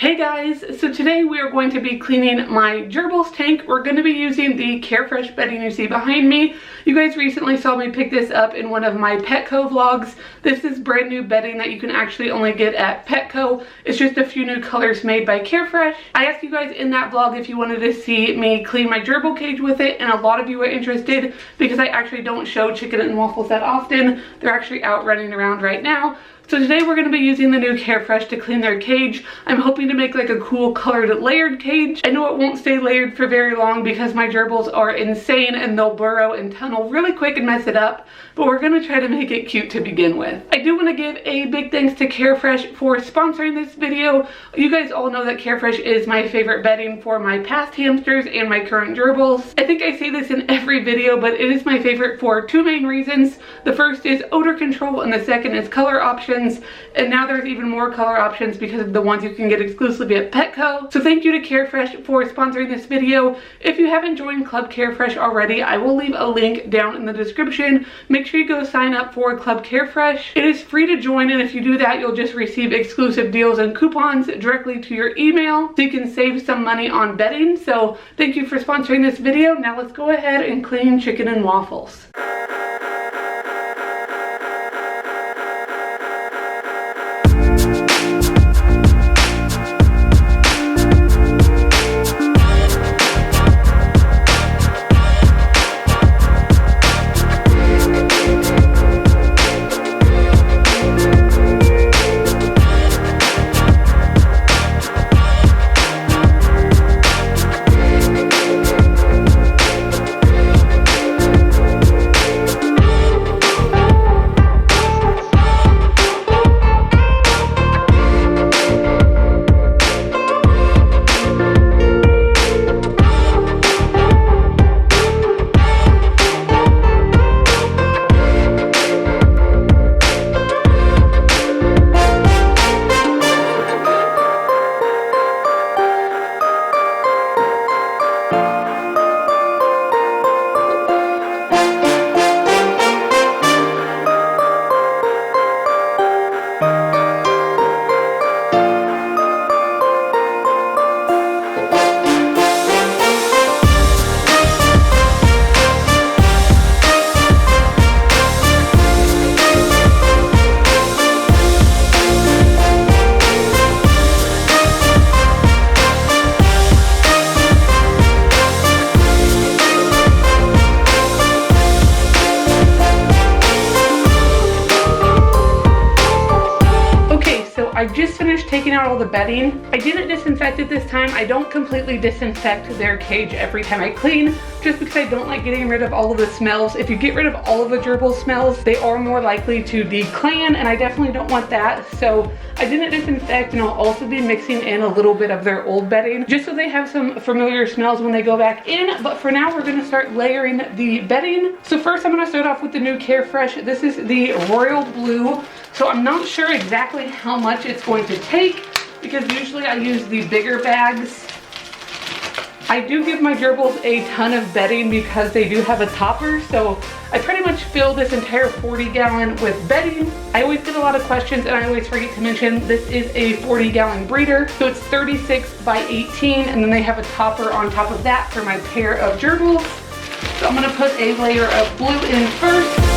Hey guys, so today we are going to be cleaning my Gerbils tank. We're going to be using the Carefresh bedding you see behind me. You guys recently saw me pick this up in one of my Petco vlogs. This is brand new bedding that you can actually only get at Petco. It's just a few new colors made by Carefresh. I asked you guys in that vlog if you wanted to see me clean my gerbil cage with it, and a lot of you were interested because I actually don't show chicken and waffles that often. They're actually out running around right now. So today we're going to be using the new Carefresh to clean their cage. I'm hoping to make like a cool colored layered cage. I know it won't stay layered for very long because my gerbils are insane and they'll burrow and tunnel really quick and mess it up, but we're going to try to make it cute to begin with. I do want to give a big thanks to Carefresh for sponsoring this video. You guys all know that Carefresh is my favorite bedding for my past hamsters and my current gerbils. I think I say this in every video, but it is my favorite for two main reasons. The first is odor control and the second is color options. And now there's even more color options because of the ones you can get exclusively at Petco. So thank you to Carefresh for sponsoring this video. If you haven't joined Club Carefresh already, I will leave a link down in the description. Make sure you go sign up for Club Carefresh. It is free to join, and if you do that, you'll just receive exclusive deals and coupons directly to your email, so you can save some money on bedding. So thank you for sponsoring this video. Now let's go ahead and clean chicken and waffles. I just finished taking out all the bedding. I didn't disinfect it this time. I don't completely disinfect their cage every time I clean, just because I don't like getting rid of all of the smells. If you get rid of all of the gerbil smells, they are more likely to declan, and I definitely don't want that. So I didn't disinfect, and I'll also be mixing in a little bit of their old bedding, just so they have some familiar smells when they go back in. But for now, we're gonna start layering the bedding. So first, I'm gonna start off with the new Carefresh. This is the royal blue. So I'm not sure exactly how much it's going to take because usually I use the bigger bags. I do give my gerbils a ton of bedding because they do have a topper, so I pretty much fill this entire 40-gallon with bedding. I always get a lot of questions, and I always forget to mention this is a 40-gallon breeder, so it's 36 by 18, and then they have a topper on top of that for my pair of gerbils. So I'm gonna put a layer of blue in first.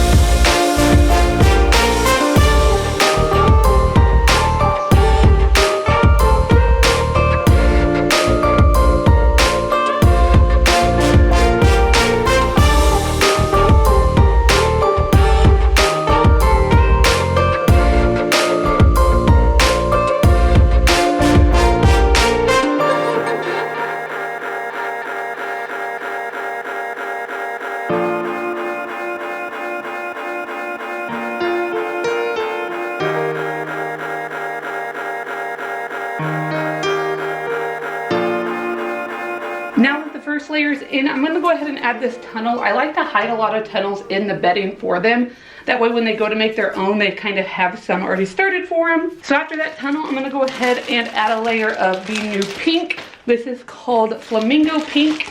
Now that the first layer is in, I'm going to go ahead and add this tunnel. I like to hide a lot of tunnels in the bedding for them. That way when they go to make their own, they kind of have some already started for them. So after that tunnel, I'm going to go ahead and add a layer of the new pink. This is called Flamingo Pink.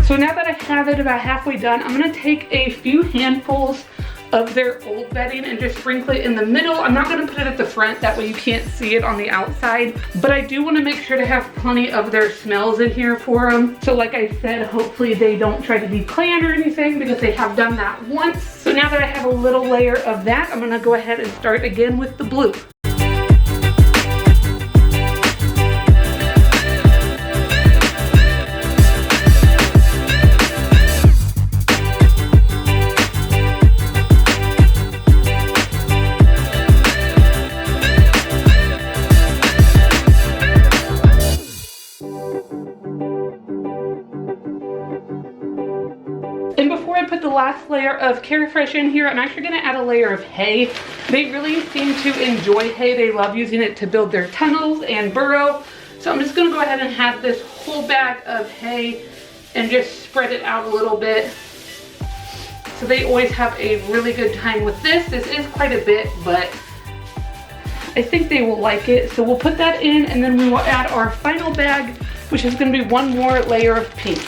So now that I have it about halfway done, I'm gonna take a few handfuls of their old bedding and just sprinkle it in the middle. I'm not gonna put it at the front, that way you can't see it on the outside, but I do wanna make sure to have plenty of their smells in here for them. So like I said, hopefully they don't try to be planned or anything, because they have done that once. So now that I have a little layer of that, I'm gonna go ahead and start again with the blue. And before I put the last layer of Carefresh in here, I'm actually gonna add a layer of hay. They really seem to enjoy hay. They love using it to build their tunnels and burrow. So I'm just gonna go ahead and have this whole bag of hay and just spread it out a little bit. So they always have a really good time with this. This is quite a bit, but I think they will like it. So we'll put that in, and then we will add our final bag, which is gonna be one more layer of pink.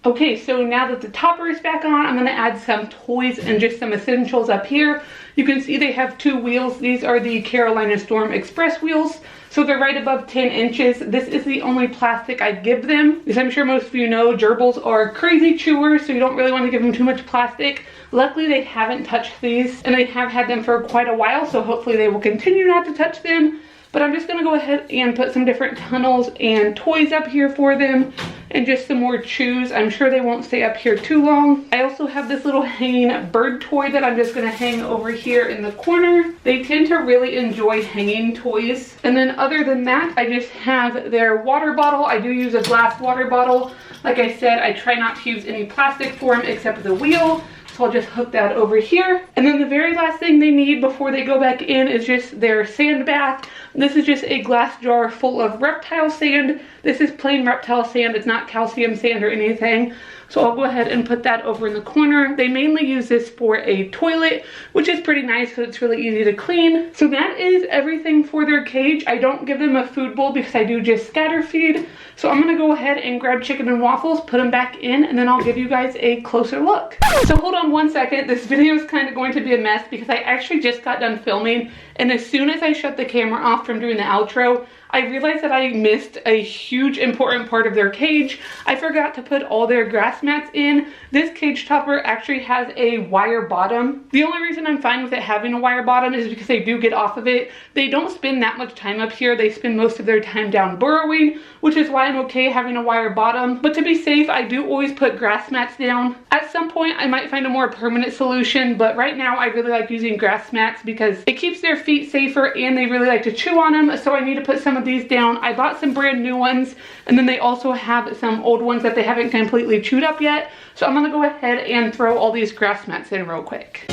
Okay, so now that the topper is back on, I'm gonna add some toys and just some essentials up here. You can see they have two wheels. These are the Carolina Storm Express wheels. So they're right above 10 inches. This is the only plastic I give them. As I'm sure most of you know, gerbils are crazy chewers, so you don't really want to give them too much plastic. Luckily, they haven't touched these, and they have had them for quite a while, so hopefully they will continue not to touch them. But I'm just gonna go ahead and put some different tunnels and toys up here for them, and just some more chews. I'm sure they won't stay up here too long. I also have this little hanging bird toy that I'm just gonna hang over here in the corner. They tend to really enjoy hanging toys. And then other than that, I just have their water bottle. I do use a glass water bottle. Like I said, I try not to use any plastic for them except the wheel. So I'll just hook that over here. And then the very last thing they need before they go back in is just their sand bath. This is just a glass jar full of reptile sand. This is plain reptile sand. It's not calcium sand or anything. So I'll go ahead and put that over in the corner. They mainly use this for a toilet, which is pretty nice because it's really easy to clean. So that is everything for their cage. I don't give them a food bowl because I do just scatter feed. So I'm gonna go ahead and grab chicken and waffles, put them back in, and then I'll give you guys a closer look. So hold on one second. This video is kind of going to be a mess because I actually just got done filming, and as soon as I shut the camera off from doing the outro, I realized that I missed a huge important part of their cage. I forgot to put all their grass mats in. This cage topper actually has a wire bottom. The only reason I'm fine with it having a wire bottom is because they do get off of it. They don't spend that much time up here. They spend most of their time down burrowing, which is why I'm okay having a wire bottom. But to be safe, I do always put grass mats down. At some point, I might find a more permanent solution, but right now I really like using grass mats because it keeps their feet safer and they really like to chew on them. So I need to put some of these down. I bought some brand new ones, and then they also have some old ones that they haven't completely chewed up yet. So I'm gonna go ahead and throw all these grass mats in real quick.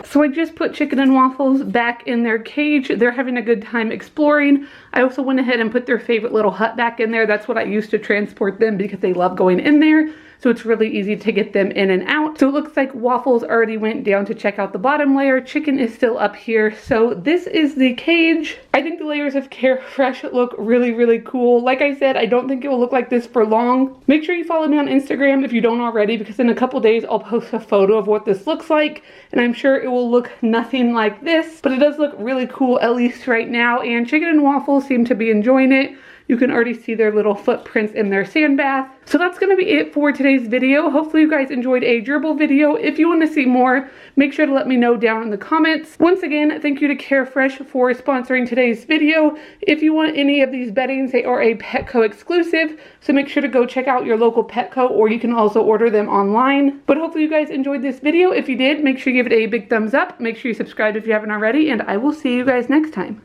So I just put chicken and waffles back in their cage. They're having a good time exploring. I also went ahead and put their favorite little hut back in there. That's what I used to transport them because they love going in there. So it's really easy to get them in and out. So it looks like Waffles already went down to check out the bottom layer. Chicken is still up here. So this is the cage. I think the layers of Carefresh look really, really cool. Like I said, I don't think it will look like this for long. Make sure you follow me on Instagram if you don't already, because in a couple days I'll post a photo of what this looks like. And I'm sure it will look nothing like this, but it does look really cool, at least right now. And Chicken and Waffles seem to be enjoying it. You can already see their little footprints in their sand bath. So that's going to be it for today's video. Hopefully you guys enjoyed a gerbil video. If you want to see more, make sure to let me know down in the comments. Once again, thank you to Carefresh for sponsoring today's video. If you want any of these beddings, they are a Petco exclusive, so make sure to go check out your local Petco, or you can also order them online. But hopefully you guys enjoyed this video. If you did, make sure you give it a big thumbs up. Make sure you subscribe if you haven't already, and I will see you guys next time.